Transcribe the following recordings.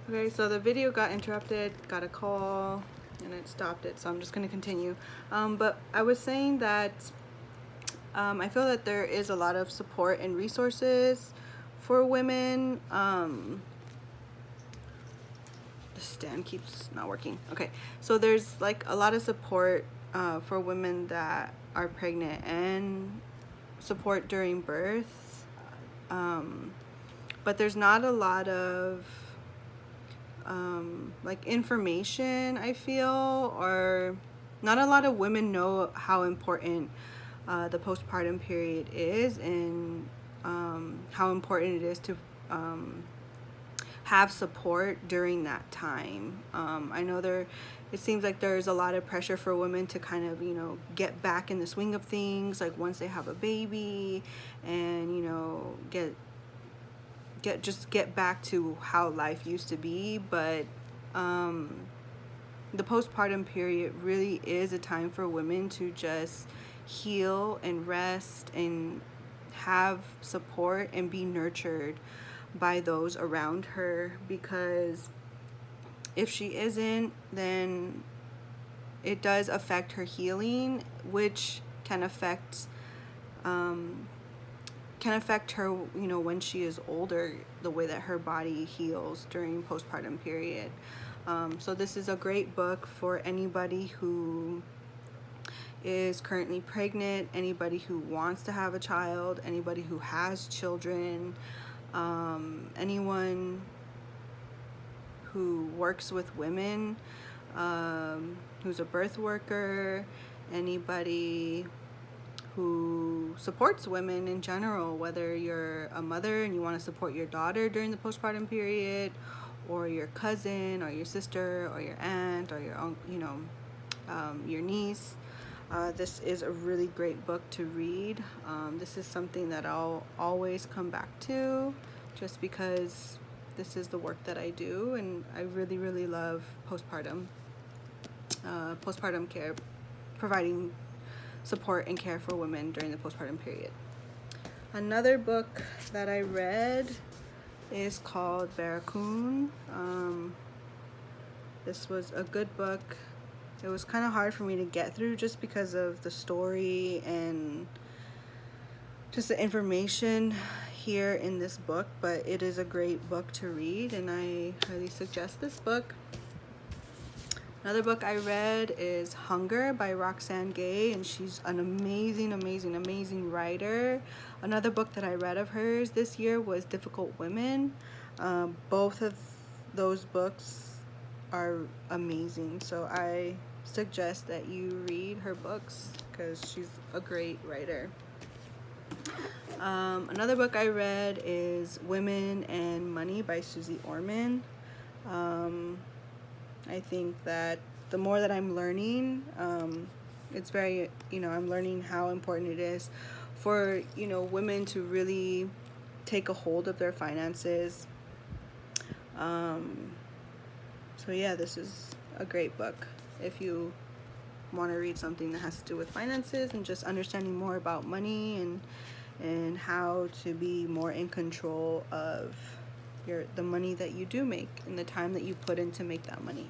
Okay, so the video got interrupted, got a call, and it stopped it, so I'm just going to continue. But I was saying that I feel that there is a lot of support and resources for women. The stand keeps not working. Okay, so there's like a lot of support for women that are pregnant and support during birth. But there's not a lot of like information, I feel, or not a lot of women know how important the postpartum period is, and how important it is to have support during that time. I know it seems like there's a lot of pressure for women to kind of, get back in the swing of things, like once they have a baby, and, get back to how life used to be. But the postpartum period really is a time for women to just heal and rest and have support and be nurtured by those around her, because if she isn't, then it does affect her healing, which can affect her, when she is older, the way that her body heals during postpartum period. So this is a great book for anybody who is currently pregnant, anybody who wants to have a child, anybody who has children, anyone who works with women, who's a birth worker, anybody who supports women in general, whether you're a mother and you want to support your daughter during the postpartum period, or your cousin or your sister or your aunt or your your niece. This is a really great book to read. This is something that I'll always come back to, just because this is the work that I do, and I really, really love postpartum care, providing support and care for women during the postpartum period. Another book that I read is called Barracoon. This was a good book. It was kind of hard for me to get through just because of the story and just the information here in this book, but it is a great book to read, and I highly suggest this book. Another book I read is Hunger by Roxane Gay, and she's an amazing, amazing, amazing writer. Another book that I read of hers this year was Difficult Women. Both of those books are amazing, so I suggest that you read her books because she's a great writer. Another book I read is Women and Money by Susie Orman. I think that the more that I'm learning, it's very, I'm learning how important it is for, women to really take a hold of their finances. So yeah, this is a great book if you want to read something that has to do with finances and just understanding more about money and how to be more in control of the money that you do make and the time that you put in to make that money.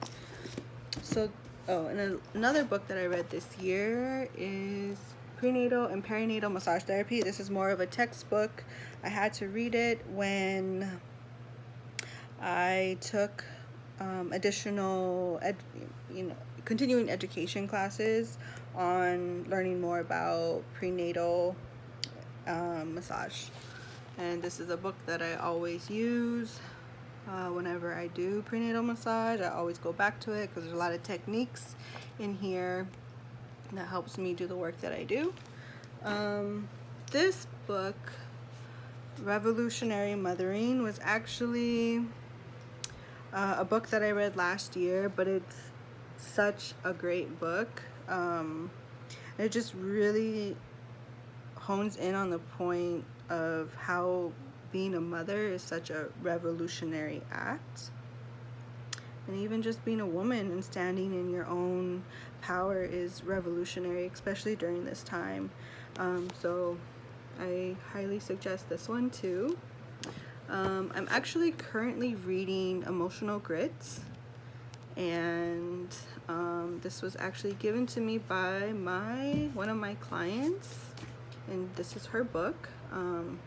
So, and another book that I read this year is Prenatal and Perinatal Massage Therapy. This is more of a textbook. I had to read it when I took additional continuing education classes on learning more about prenatal massage. And this is a book that I always use whenever I do prenatal massage. I always go back to it because there's a lot of techniques in here that helps me do the work that I do. This book, Revolutionary Mothering, was actually a book that I read last year, but it's such a great book. It just really hones in on the point of how being a mother is such a revolutionary act, and even just being a woman and standing in your own power is revolutionary, especially during this time. So I highly suggest this one too. I'm actually currently reading Emotional Grit, and this was actually given to me by one of my clients, and this is her book.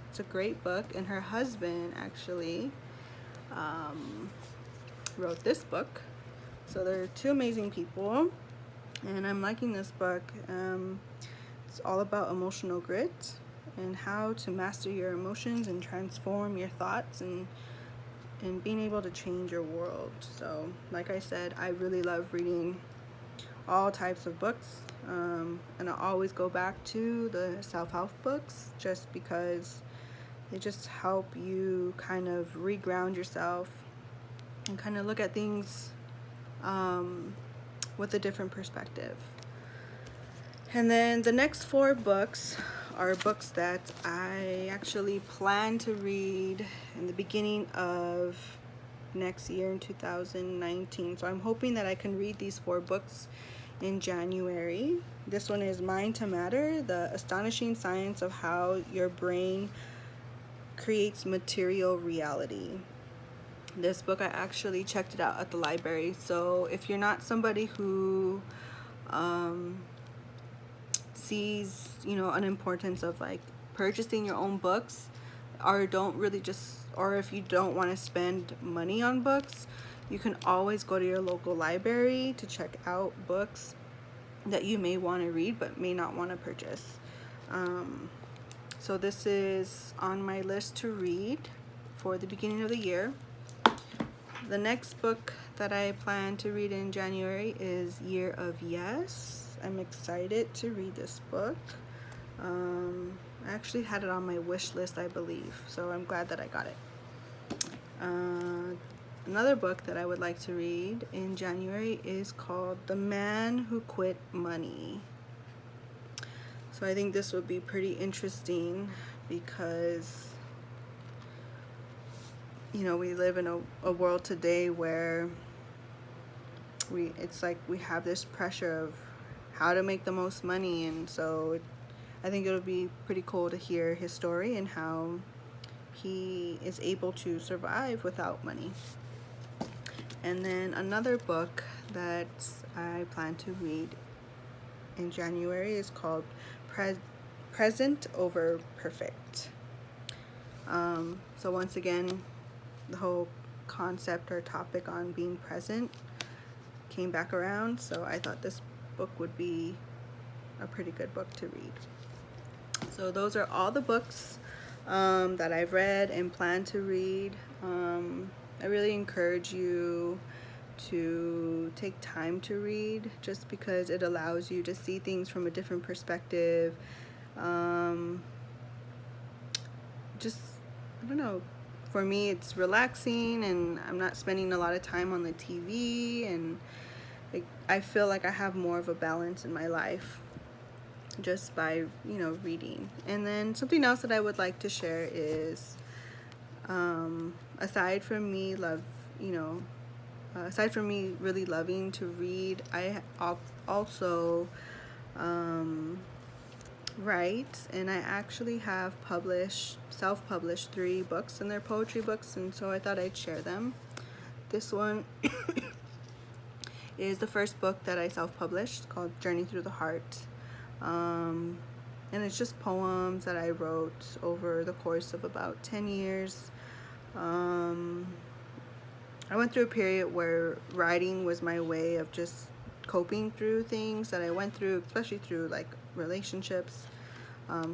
It's a great book, and her husband actually wrote this book. So they're two amazing people, and I'm liking this book. It's all about emotional grit and how to master your emotions and transform your thoughts and being able to change your world. So like I said, I really love reading all types of books, and I always go back to the self-help books just because they just help you kind of reground yourself and kind of look at things with a different perspective. And then the next 4 books are books that I actually plan to read in the beginning of next year in 2019. So I'm hoping that I can read these 4 books in January. This one is Mind to Matter, The Astonishing Science of How Your Brain Creates Material Reality. This book, I actually checked it out at the library. So if you're not somebody who sees, an importance of like purchasing your own books, or if you don't want to spend money on books, you can always go to your local library to check out books that you may want to read but may not want to purchase. So this is on my list to read for the beginning of the year. The next book that I plan to read in January is Year of Yes. I'm excited to read this book. I actually had it on my wish list, I believe, so I'm glad that I got it. Another book that I would like to read in January is called The Man Who Quit Money. So I think this would be pretty interesting because we live in a world today where it's like we have this pressure of how to make the most money, and so I think it'll be pretty cool to hear his story and how he is able to survive without money. And then another book that I plan to read in January is called Present Over Perfect. So once again, the whole concept or topic on being present came back around, so I thought this book would be a pretty good book to read. So those are all the books that I've read and plan to read. I really encourage you to take time to read just because it allows you to see things from a different perspective. I don't know, for me it's relaxing and I'm not spending a lot of time on the TV, and I feel like I have more of a balance in my life just by reading. And then something else that I would like to share is aside from me really loving to read, I also write, and I actually have self-published 3 books, and they're poetry books, and so I thought I'd share them. This one is the first book that I self-published, called Journey Through the Heart. And it's just poems that I wrote over the course of about 10 years. I went through a period where writing was my way of just coping through things that I went through, especially through like relationships.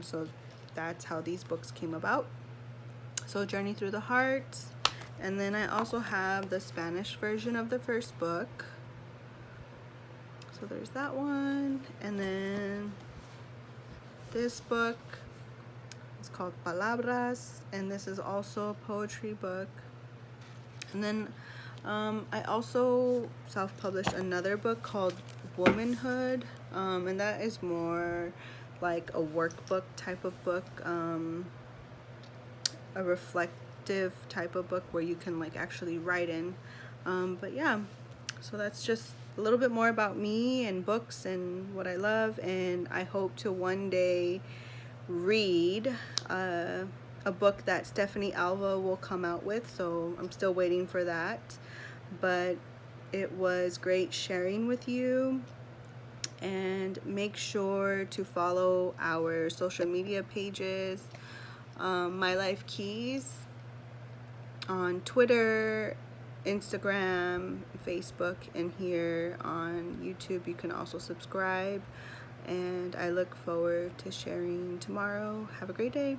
So that's how these books came about. So Journey Through the Heart. And then I also have the Spanish version of the first book. So there's that one. And then this book is called Palabras, and this is also a poetry book. And then I also self-published another book called Womanhood, and that is more like a workbook type of book, a reflective type of book where you can like actually write in. But yeah, so that's just a little bit more about me and books and what I love, and I hope to one day read a a book that Stephanie Alva will come out with, so I'm still waiting for that. But it was great sharing with you, and make sure to follow our social media pages, My Life Keys on Twitter, Instagram, Facebook, and here on YouTube. You can also subscribe, and I look forward to sharing tomorrow. Have a great day.